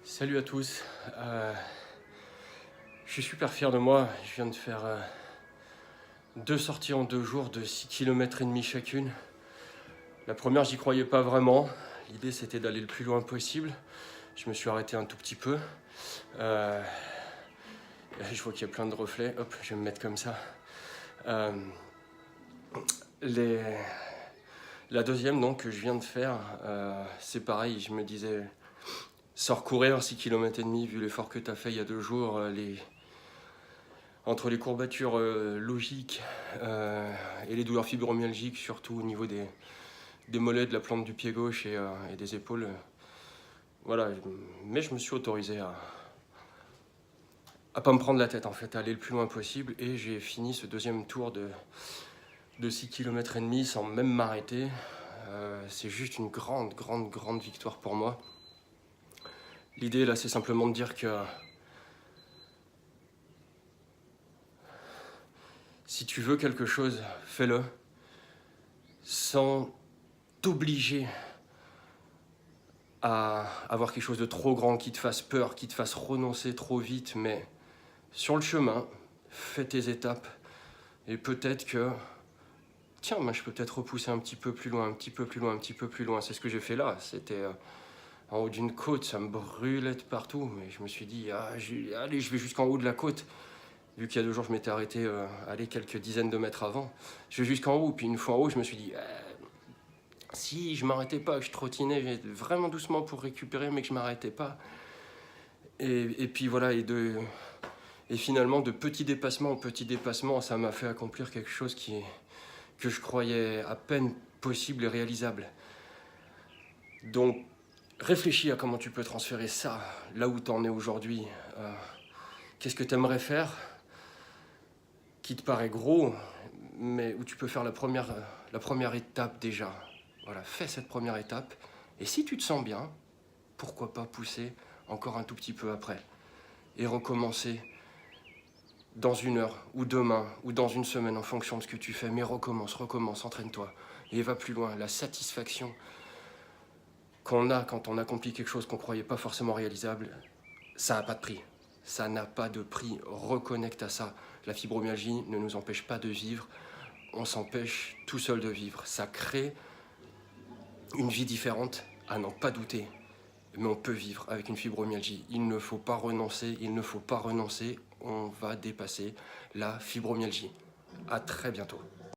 Salut à tous, je suis super fier de moi, je viens de faire 2 sorties en 2 jours de 6 km et demi chacune. La première j'y croyais pas vraiment, l'idée c'était d'aller le plus loin possible, je me suis arrêté un tout petit peu. Je vois qu'il y a plein de reflets, hop je vais me mettre comme ça. La deuxième donc que je viens de faire, c'est pareil, je me disais... Sors courir 6 km et demi, vu l'effort que tu as fait il y a 2 jours, entre les courbatures logiques et les douleurs fibromyalgiques, surtout au niveau des mollets, de la plante du pied gauche et des épaules. Voilà, mais je me suis autorisé à pas me prendre la tête en fait, à aller le plus loin possible, et j'ai fini ce deuxième tour de 6 km et demi sans même m'arrêter. C'est juste une grande victoire pour moi. L'idée là, c'est simplement de dire que si tu veux quelque chose, fais-le sans t'obliger à avoir quelque chose de trop grand qui te fasse peur, qui te fasse renoncer trop vite, mais sur le chemin, fais tes étapes et peut-être que tiens, moi je peux peut-être repousser un petit peu plus loin, un petit peu plus loin, un petit peu plus loin. C'est ce que j'ai fait là. C'était en haut d'une côte, ça me brûlait de partout, mais je me suis dit allez, je vais jusqu'en haut de la côte. Vu qu'il y a 2 jours, je m'étais arrêté quelques dizaines de mètres avant. Je vais jusqu'en haut, puis une fois en haut, je me suis dit si je m'arrêtais pas, que je trottinais vraiment doucement pour récupérer, mais que je m'arrêtais pas. Et puis voilà, et finalement, de petit dépassement en petit dépassement, ça m'a fait accomplir quelque chose que je croyais à peine possible et réalisable. Donc, réfléchis à comment tu peux transférer ça, là où tu en es aujourd'hui. Qu'est-ce que tu aimerais faire qui te paraît gros, mais où tu peux faire la première étape déjà. Voilà, fais cette première étape. Et si tu te sens bien, pourquoi pas pousser encore un tout petit peu après et recommencer dans 1 heure, ou demain, ou dans 1 semaine, en fonction de ce que tu fais. Mais recommence, entraîne-toi et va plus loin. La satisfaction qu'on a quand on accomplit quelque chose qu'on ne croyait pas forcément réalisable, ça n'a pas de prix. Ça n'a pas de prix. Reconnecte à ça. La fibromyalgie ne nous empêche pas de vivre. On s'empêche tout seul de vivre. Ça crée une vie différente, à n'en pas douter. Mais on peut vivre avec une fibromyalgie. Il ne faut pas renoncer, On va dépasser la fibromyalgie. À très bientôt.